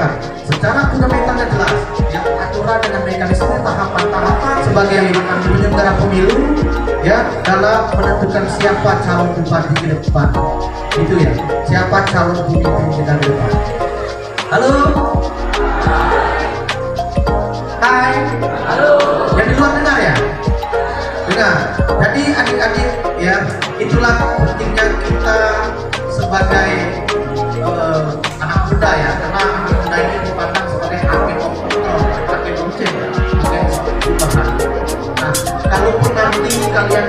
sampaikan secara fundamentalnya jelas, ya, aturan dengan mekanisme tahapan-tahapan sebagai penyelenggara pemilu, ya, dalam menentukan siapa calon bupati ke depan. Itu ya, siapa calon pemimpin kita ke depan. Halo. Hai. Halo. Yang di luar dengar ya? Dengar. Jadi adik-adik, ya, itulah pentingnya kita sebagai anak muda, ya, karena anak muda ini dipandang sebagai agen of control, agen of change, agen perubahan. Nah, kalaupun nanti kalian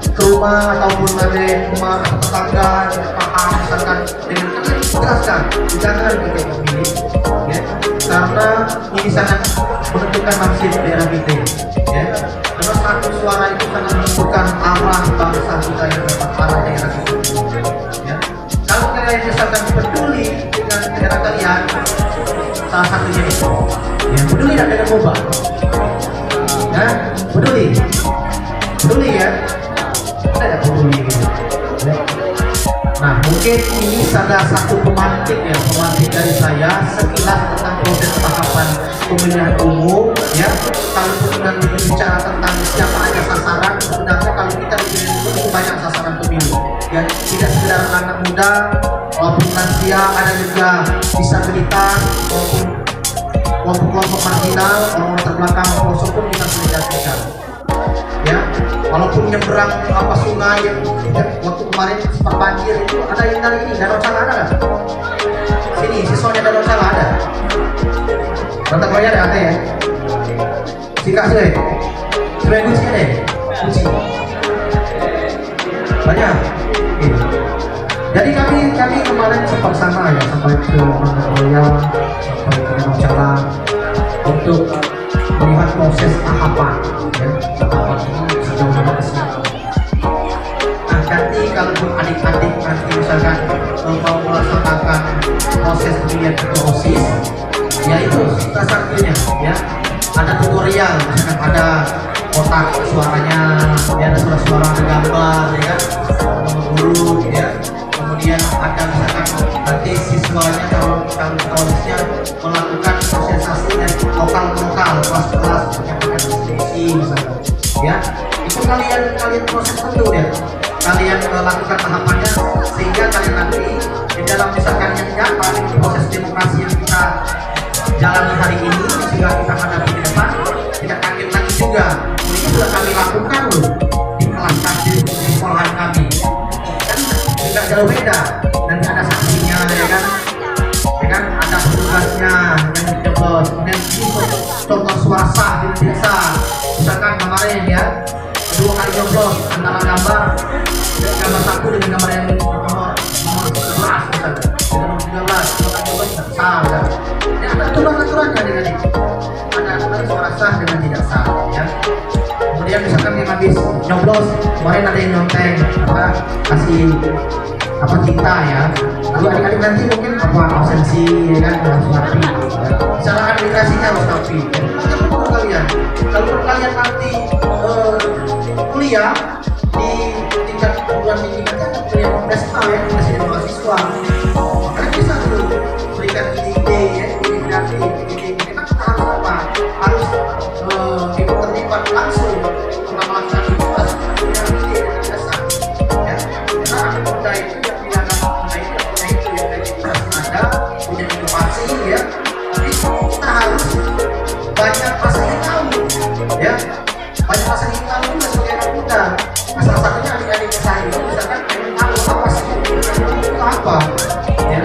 ke rumah ataupun ada rumah tetangga tidak paham misalkan dengan kalian jelaskan, jangan kita memilih, ya, karena ini sangat menentukan nasib daerah kita, ya. Karena satu suara itu sangat menentukan arah bangsa kita yang dapat arah daerah kita, ya. Kalau kalian misalkan peduli dengan daerah kalian, salah satunya itu, ya, peduli tidak dengan boba, ya, peduli ya, tidak peduli gitu, ya. Nah, mungkin ini salah satu pemantik dari saya sekilas tentang proses tahapan pemilihan umum, ya. Kalau sudah berbicara tentang siapa aja sasaran, sebenarnya kalau kita dipilih itu banyak sasaran pemilu, ya, tidak sekedar anak muda, walaupun lansia, ada juga disabilitas maupun kelompok marginal, orang terbelakang, pelosok pun kita solidasikan, ya. Walaupun nyebrang sungai, ya, waktu kemarin sempat banjir itu ada yang dari ini, Danau Sala ada nggak? Sini, siswanya Danau Sala ada. Rata Koya ada ya? Singkat sih, sebagai kunci deh, kunci. Banyak. Oke. Jadi kami kemarin sempat sana, ya, sampai ke Rata Koya, sampai ke Danau Sala untuk melihat proses tahapan, ya, tahapan ini sejauh mana kesini. Nah, nanti kalau adik-adik nanti misalkan mau melaksanakan proses pemilihan ketua OSIS, ya itu salah satunya, ya, ada tutorial, misalkan ada kotak suaranya, ya, ada suara-suara, ada gambar, ya kan, nomor urut, ya, kemudian ada misalkan nanti siswanya kalau OSISnya melakukan sosialisasi dari lokal ke lokal, kelas-kelas, menyampaikan visi misalkan, ya, itu kalian proses dulu, ya, kalian lakukan tahapannya sehingga kalian nanti di dalam misalkan yang nyata proses demokrasi yang kita jalani hari ini sehingga kita hadapi ke depan tidak kaget lagi juga. Ini sudah kami lakukan loh di kelas kami, di sekolahan kami, kan tidak jauh beda, nanti ada saksinya, ya kan, ada petugasnya yang dijeblos, kemudian contoh suara sah di desa, misalkan kemarin, ya, 2 kali jeblos antara gambar satu dengan gambar yang nomor 11 misalkan, dengan nomor 13 tidak sah, ya. Ada aturan-aturannya dengan itu, ada suara sah dengan tidak sah, ya. Kemudian misalkan yang habis nyoblos kemarin ada yang nyonteng kasih cinta, ya, lalu adik-adik nanti mungkin absensi, ya kan, harus rapi, ya. Secara aplikasinya harus rapi. Kalau kalian nanti kuliah di tingkat perguruan tinggi kan kuliah profesional, ya, presiden mahasiswa, makanya bisa tuh berikan ide, ya, ide kreatif, ide kan kita harus apa? Harus ikut terlibat langsung untuk melakukan aktivitas ide dan jasa, ya. Karena anak muda itu yang tidak ada punya inovasi, ya, tapi kita harus banyak masa yang tahu, ya, banyak masa yang tahu juga sebagai anak muda. Nah, salah satunya adik-adik saya itu misalkan pengen tahu apa sih itu apa, ya.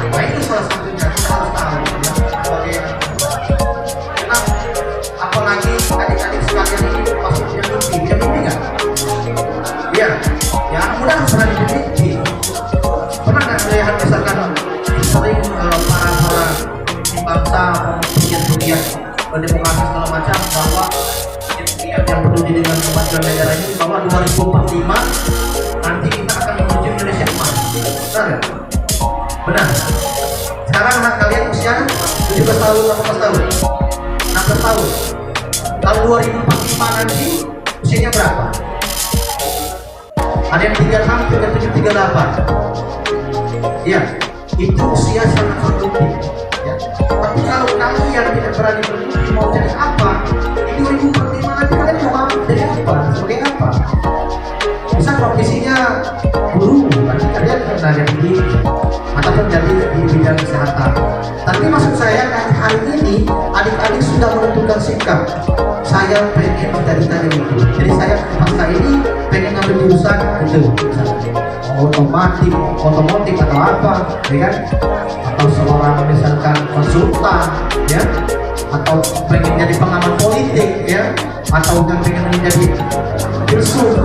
Nah, itu salah satunya kita harus tahu, ya, sebagai anak muda. Karena apalagi adik-adik sekalian ini pasti punya mimpi nggak? Ya, anak muda harus berani bermimpi. Pernah nggak melihat misalkan sering para pemimpin bangsa pegiat-pegiat berdemokrasi segala macam bahwa pegiat yang peduli dengan kemajuan negara ini bahwa 2045 nanti kita akan menuju Indonesia emas. Benar ya? Benar. Sekarang anak kalian usia 17 tahun, 18 tahun, 16 tahun. Tahun 2045 nanti usianya berapa? Ada yang 36, 37, 38. Ya, itu usia sangat produktif, ya. Tapi maksud saya hari ini adik-adik sudah menentukan sikap. Saya pengen mencari-cari itu. Jadi saya pas ini pengen ngambil jurusan itu, otomotif atau apa, ya kan? Atau seorang misalkan konsultan, ya, atau pengen jadi pengamat politik, ya, atau pengen menjadi filsuf.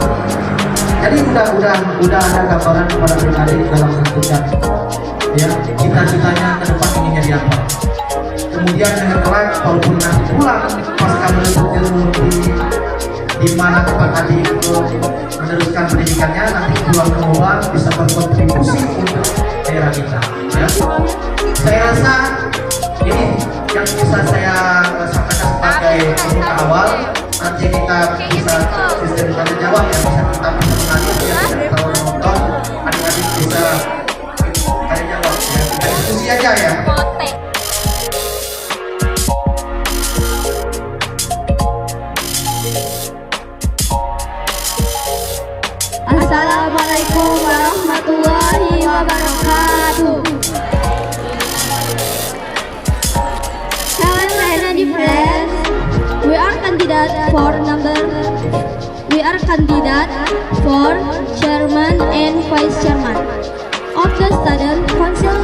Jadi udah ada gambaran kepada adik-adik dalam menentukan, ya, cita-citanya ke depan ingin jadi apa. Kemudian dengan kelak, walaupun nanti pulang pas kamu menuntut ilmu di mana tempat adik meneruskan pendidikannya, nanti pulang ke rumah bisa berkontribusi untuk daerah kita, ya. Saya rasa ini yang bisa saya sampaikan sebagai pembuka awal. Nanti kita bisa sistem tanya jawab, ya, bisa kita mengalir, ya, kalau nonton adik-adik bisa tanya jawab, ya, kita diskusi aja, ya. Assalamualaikum warahmatullahi wabarakatuh. Hello and dear friends, we are candidate for chairman and vice chairman of the student council,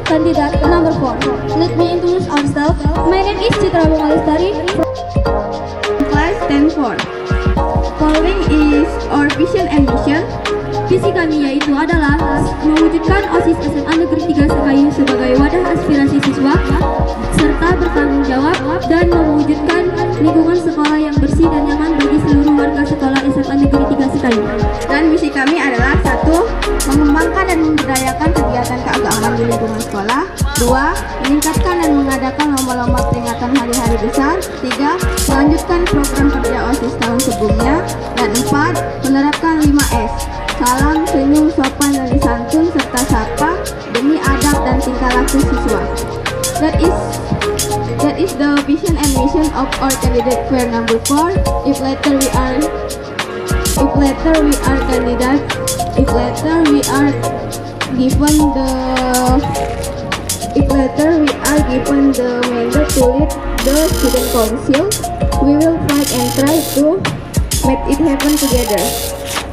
candidate number 4. Let me introduce ourselves. My name is Citra Bungalestari from class 10-4. Following is our vision and mission. Visi kami yaitu adalah mewujudkan OSIS SMA Negeri 3 Sekayu sebagai wadah aspirasi siswa, serta bertanggung jawab dan mewujudkan lingkungan sekolah yang bersih dan nyaman bagi seluruh warga sekolah SMA Negeri 3 Sekayu. Dan misi kami adalah 1. Mengembangkan dan memberdayakan kegiatan keagamaan di lingkungan sekolah. 2. Meningkatkan dan mengadakan lomba-lomba peringatan hari-hari besar. 3. Melanjutkan program kerja OSIS tahun sebelumnya. Dan 4. Menerapkan 5S. Salam, senyum, sopan, dan santun, serta sapa demi adab dan tingkah laku siswa. That is the vision and mission of our candidate fair number 4. If later we are candidate, if later we are given the mandate to lead the student council, we will fight and try to make it happen together.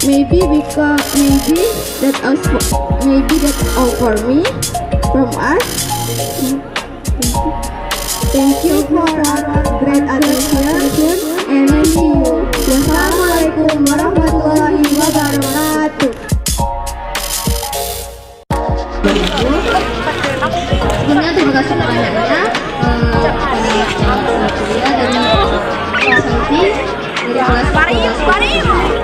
Maybe that's all for me from us. Thank you for our great attention and see you. Wassalamualaikum warahmatullahi wabarakatuh. Sebelumnya terima kasih pertanyaannya dari Santi dari kelas 12.